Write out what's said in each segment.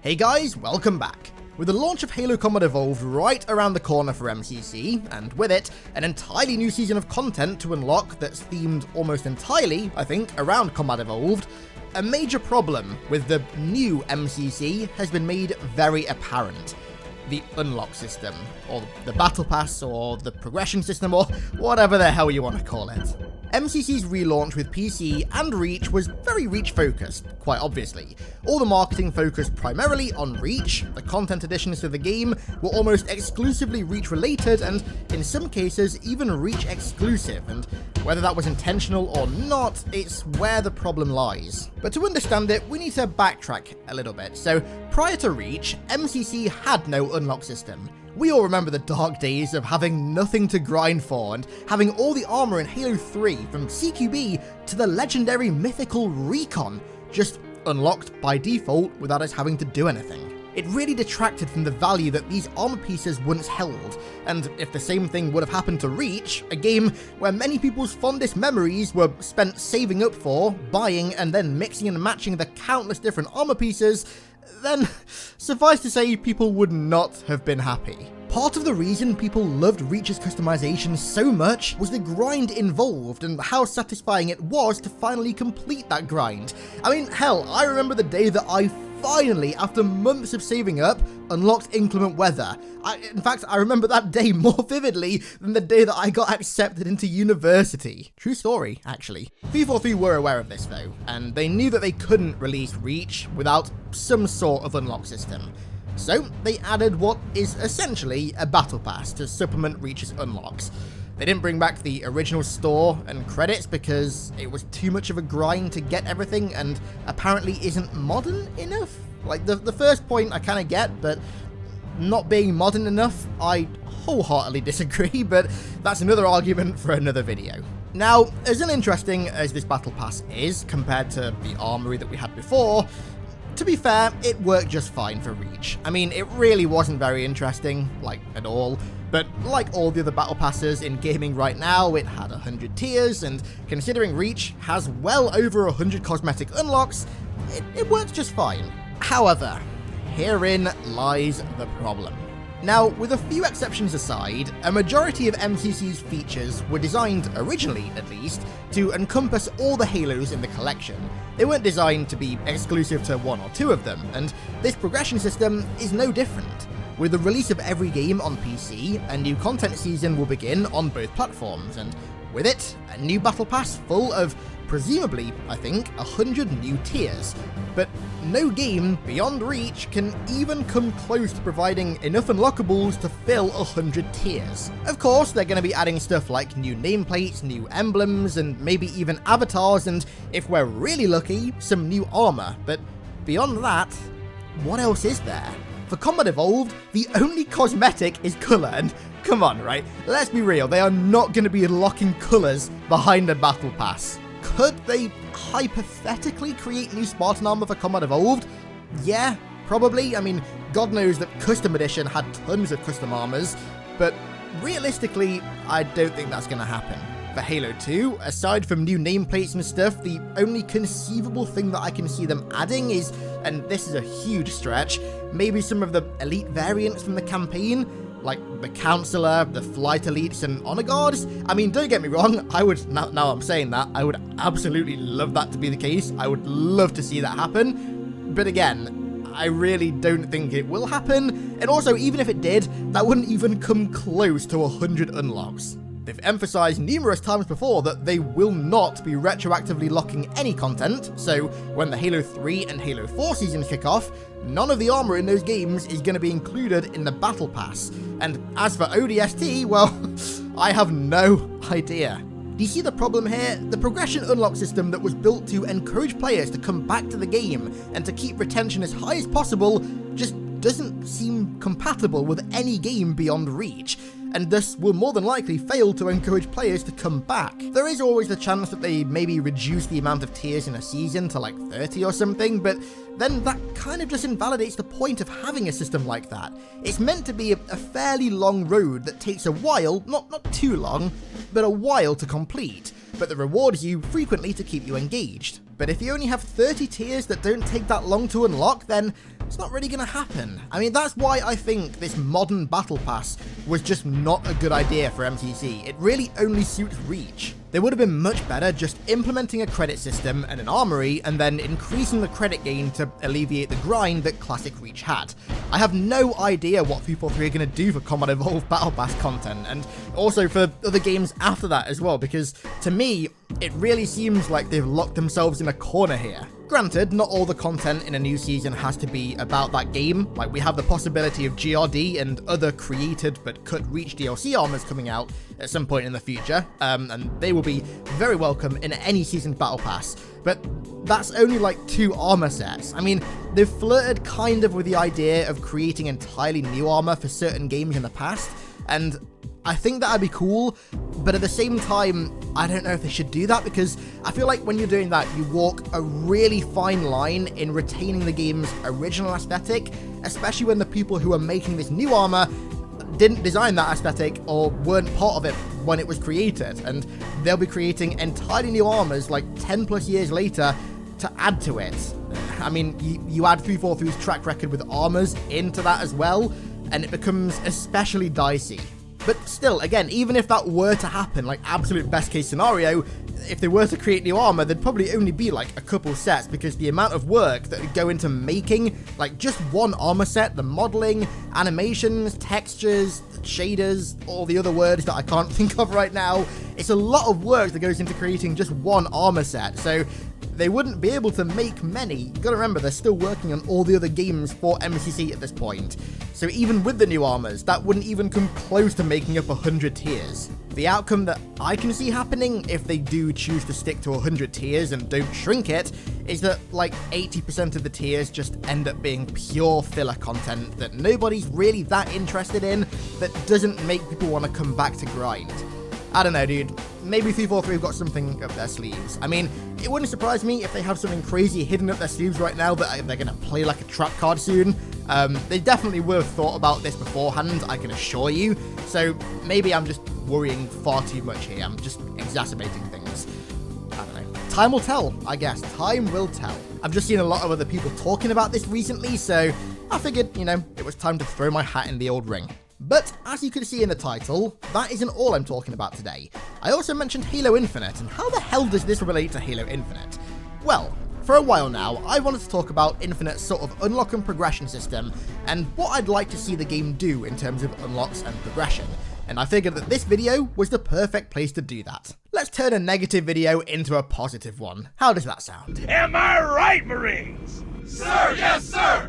Hey guys, welcome back. With the launch of Halo Combat Evolved right around the corner for MCC, and with it, an entirely new season of content to unlock that's themed almost entirely, I think, around Combat Evolved, a major problem with the new MCC has been made very apparent. The unlock system, or the battle pass, or the progression system, or whatever the hell you want to call it. MCC's relaunch with PC and Reach was very Reach focused, quite obviously. All the marketing focused primarily on Reach, the content additions to the game were almost exclusively Reach related and in some cases even Reach exclusive, and whether that was intentional or not, it's where the problem lies. But to understand it, we need to backtrack a little bit. So prior to Reach, MCC had no unlock system. We all remember the dark days of having nothing to grind for and having all the armor in Halo 3 from CQB to the legendary mythical Recon just unlocked by default without us having to do anything. It really detracted from the value that these armor pieces once held, and if the same thing would have happened to Reach, a game where many people's fondest memories were spent saving up for, buying, and then mixing and matching the countless different armor pieces, then suffice to say people would not have been happy. Part of the reason people loved Reach's customization so much was the grind involved and how satisfying it was to finally complete that grind. I mean, hell, I remember the day that I finally, after months of saving up, unlocked inclement weather. In fact, I remember that day more vividly than the day that I got accepted into university. True story, actually. 343 were aware of this though, and they knew that they couldn't release Reach without some sort of unlock system. So they added what is essentially a battle pass to supplement Reach's unlocks. They didn't bring back the original store and credits because it was too much of a grind to get everything and apparently isn't modern enough. Like the first point I kind of get, but not being modern enough, I wholeheartedly disagree, but that's another argument for another video. Now, as uninteresting as this battle pass is compared to the armory that we had before, to be fair, it worked just fine for Reach. I mean, it really wasn't very interesting, like, at all, but like all the other battle passes in gaming right now, it had 100 tiers, and considering Reach has well over 100 cosmetic unlocks, it worked just fine. However, herein lies the problem. Now, with a few exceptions aside, a majority of MCC's features were designed, originally at least, to encompass all the Halos in the collection. They weren't designed to be exclusive to one or two of them, and this progression system is no different. With the release of every game on PC, a new content season will begin on both platforms, and with it, a new battle pass full of, presumably, I think, 100 new tiers. But no game beyond Reach can even come close to providing enough unlockables to fill 100 tiers. Of course, they're going to be adding stuff like new nameplates, new emblems, and maybe even avatars, and if we're really lucky, some new armor. But beyond that, what else is there? For Combat Evolved, the only cosmetic is colour, and come on, right? Let's be real, they are not going to be unlocking colours behind a battle pass. Could they hypothetically create new Spartan armor for Combat Evolved? Yeah, probably. I mean, God knows that Custom Edition had tons of custom armors, but realistically, I don't think that's going to happen. For Halo 2, aside from new nameplates and stuff, the only conceivable thing that I can see them adding is, and this is a huge stretch, maybe some of the elite variants from the campaign, like the Counselor, the Flight Elites, and Honor Guards. I mean, don't get me wrong, I would, now I'm saying that, I would absolutely love that to be the case. I would love to see that happen. But again, I really don't think it will happen. And also, even if it did, that wouldn't even come close to 100 unlocks. They've emphasized numerous times before that they will not be retroactively locking any content, so when the Halo 3 and Halo 4 seasons kick off, none of the armor in those games is going to be included in the Battle Pass. And as for ODST, well, I have no idea. Do you see the problem here? The progression unlock system that was built to encourage players to come back to the game and to keep retention as high as possible just doesn't seem compatible with any game beyond Reach, and thus will more than likely fail to encourage players to come back. There is always the chance that they maybe reduce the amount of tiers in a season to like 30 or something, but then that kind of just invalidates the point of having a system like that. It's meant to be a fairly long road that takes a while, not too long, but a while to complete, but that rewards you frequently to keep you engaged. But if you only have 30 tiers that don't take that long to unlock, then it's not really going to happen. I mean, that's why I think this modern battle pass was just not a good idea for MCC. It really only suits Reach. They would have been much better just implementing a credit system and an armory and then increasing the credit gain to alleviate the grind that Classic Reach had. I have no idea what 343 are going to do for Combat Evolved Battle Pass content, and also for other games after that as well, because to me, it really seems like they've locked themselves in a corner here. Granted, not all the content in a new season has to be about that game. Like, we have the possibility of GRD and other created but cut Reach DLC armors coming out at some point in the future, and they will be very welcome in any season battle pass. But that's only like 2 armor sets. I mean, they've flirted kind of with the idea of creating entirely new armor for certain games in the past, and I think that'd be cool, but at the same time, I don't know if they should do that, because I feel like when you're doing that, you walk a really fine line in retaining the game's original aesthetic, especially when the people who are making this new armor didn't design that aesthetic or weren't part of it when it was created, and they'll be creating entirely new armors like 10 plus years later to add to it. I mean, you add 343's track record with armors into that as well, and it becomes especially dicey. But still, again, even if that were to happen, like absolute best case scenario, if they were to create new armor, there'd probably only be like a couple sets, because the amount of work that would go into making like just one armor set, the modeling, animations, textures, shaders, all the other words that I can't think of right now, it's a lot of work that goes into creating just one armor set. So they wouldn't be able to make many. You gotta remember, they're still working on all the other games for MCC at this point. So even with the new armors, that wouldn't even come close to making up 100 tiers. The outcome that I can see happening, if they do choose to stick to 100 tiers and don't shrink it, is that like 80% of the tiers just end up being pure filler content that nobody's really that interested in, that doesn't make people want to come back to grind. I don't know, dude. Maybe 343 have got something up their sleeves. I mean, it wouldn't surprise me if they have something crazy hidden up their sleeves right now that they're going to play like a trap card soon. They definitely would have thought about this beforehand, I can assure you. So maybe I'm just worrying far too much here. I'm just exacerbating things. I don't know. Time will tell, I guess. Time will tell. I've just seen a lot of other people talking about this recently, so I figured, you know, it was time to throw my hat in the old ring. But, as you can see in the title, that isn't all I'm talking about today. I also mentioned Halo Infinite, and how the hell does this relate to Halo Infinite? Well, for a while now, I wanted to talk about Infinite's sort of unlock and progression system, and what I'd like to see the game do in terms of unlocks and progression, and I figured that this video was the perfect place to do that. Let's turn a negative video into a positive one. How does that sound? Am I right, Marines? Sir, yes, sir!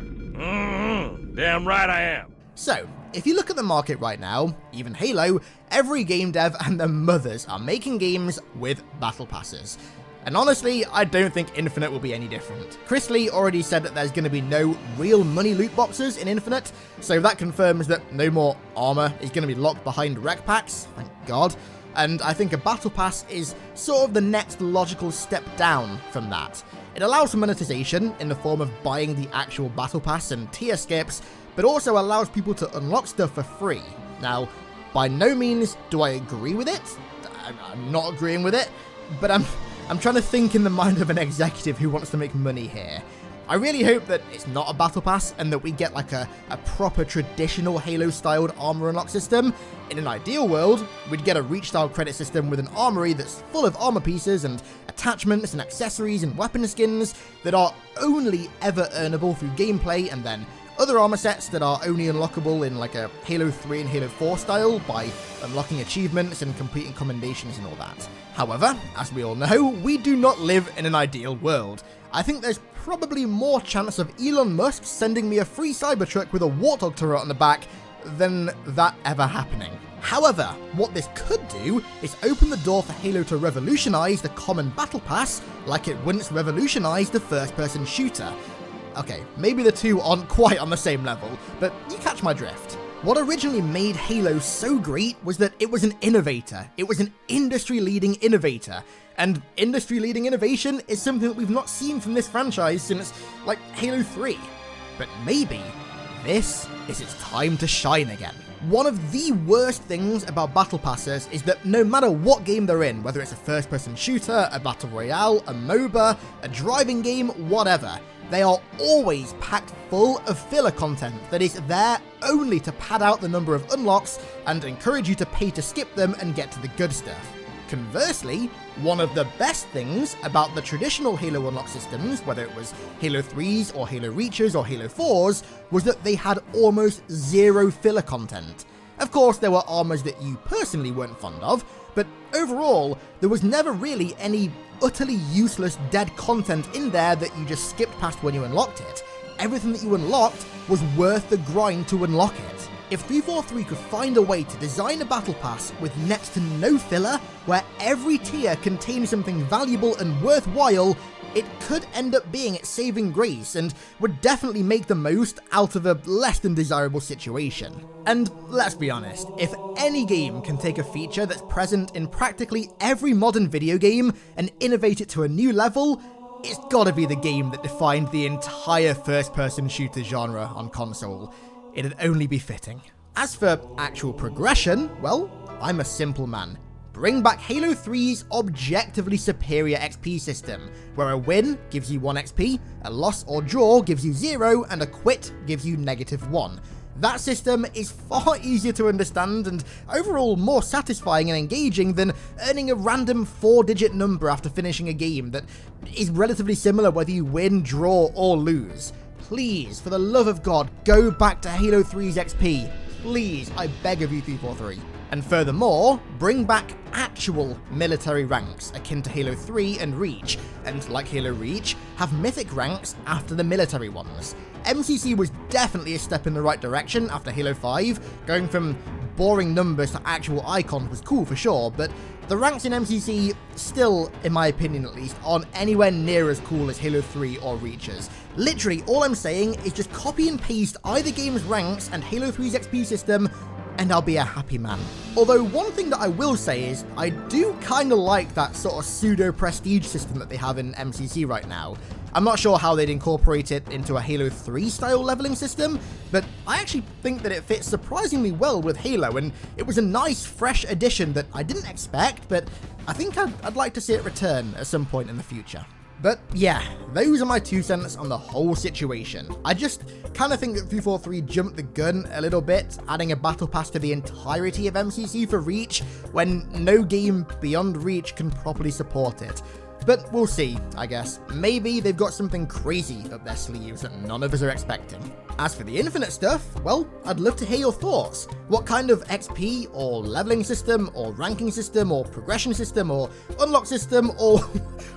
Damn right I am. So, if you look at the market right now, even Halo, every game dev and their mothers are making games with battle passes. And honestly, I don't think Infinite will be any different. Chris Lee already said that there's going to be no real money loot boxes in Infinite, so that confirms that no more armor is going to be locked behind rec packs, thank God. And I think a battle pass is sort of the next logical step down from that. It allows for monetization in the form of buying the actual battle pass and tier skips, but also allows people to unlock stuff for free. Now, by no means do I agree with it. I'm not agreeing with it, but I'm trying to think in the mind of an executive who wants to make money here. I really hope that it's not a battle pass and that we get like a proper traditional Halo-styled armor unlock system. In an ideal world, we'd get a Reach-style credit system with an armory that's full of armor pieces and attachments and accessories and weapon skins that are only ever earnable through gameplay, and then other armor sets that are only unlockable in like a Halo 3 and Halo 4 style by unlocking achievements and completing commendations and all that. However, as we all know, we do not live in an ideal world. I think there's probably more chance of Elon Musk sending me a free Cybertruck with a Warthog turret on the back than that ever happening. However, what this could do is open the door for Halo to revolutionize the common battle pass like it once revolutionized the first-person shooter. Okay, maybe the two aren't quite on the same level, but you catch my drift. What originally made Halo so great was that it was an innovator. It was an industry-leading innovator. And industry-leading innovation is something that we've not seen from this franchise since, like, Halo 3. But maybe this is its time to shine again. One of the worst things about battle passes is that no matter what game they're in, whether it's a first-person shooter, a battle royale, a MOBA, a driving game, whatever, they are always packed full of filler content that is there only to pad out the number of unlocks and encourage you to pay to skip them and get to the good stuff. Conversely, one of the best things about the traditional Halo unlock systems, whether it was Halo 3s or Halo Reachers or Halo 4s, was that they had almost zero filler content. Of course, there were armors that you personally weren't fond of, but overall, there was never really any utterly useless dead content in there that you just skipped past when you unlocked it. Everything that you unlocked was worth the grind to unlock it. If 343 could find a way to design a battle pass with next to no filler, where every tier contains something valuable and worthwhile, it could end up being its saving grace and would definitely make the most out of a less than desirable situation. And let's be honest, if any game can take a feature that's present in practically every modern video game and innovate it to a new level, it's gotta be the game that defined the entire first-person shooter genre on console. It'd only be fitting. As for actual progression, well, I'm a simple man. Bring back Halo 3's objectively superior XP system, where a win gives you 1 XP, a loss or draw gives you 0, and a quit gives you -1. That system is far easier to understand and overall more satisfying and engaging than earning a random 4-digit number after finishing a game that is relatively similar whether you win, draw, or lose. Please, for the love of God, go back to Halo 3's XP. Please, I beg of you, 343. And furthermore, bring back actual military ranks akin to Halo 3 and Reach, and like Halo Reach, have mythic ranks after the military ones. MCC was definitely a step in the right direction after Halo 5, going from boring numbers to actual icons was cool for sure, but the ranks in MCC still, in my opinion at least, aren't anywhere near as cool as Halo 3 or Reachers. Literally, all I'm saying is just copy and paste either game's ranks and Halo 3's XP system, and I'll be a happy man. Although one thing that I will say is, I do kinda like that sort of pseudo-prestige system that they have in MCC right now. I'm not sure how they'd incorporate it into a Halo 3 style leveling system, but I actually think that it fits surprisingly well with Halo, and it was a nice, fresh addition that I didn't expect, but I think I'd like to see it return at some point in the future. But yeah, those are my 2 cents on the whole situation. I just kind of think that 343 jumped the gun a little bit, adding a battle pass to the entirety of MCC for Reach, when no game beyond Reach can properly support it. But we'll see, I guess. Maybe they've got something crazy up their sleeves that none of us are expecting. As for the Infinite stuff, well, I'd love to hear your thoughts. What kind of XP or leveling system or ranking system or progression system or unlock system or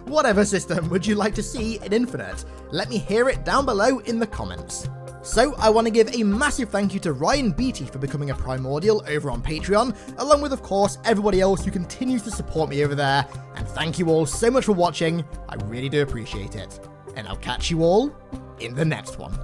whatever system would you like to see in Infinite? Let me hear it down below in the comments. So I want to give a massive thank you to Ryan Beatty for becoming a Primordial over on Patreon, along with, of course, everybody else who continues to support me over there, and thank you all so much for watching. I really do appreciate it, and I'll catch you all in the next one.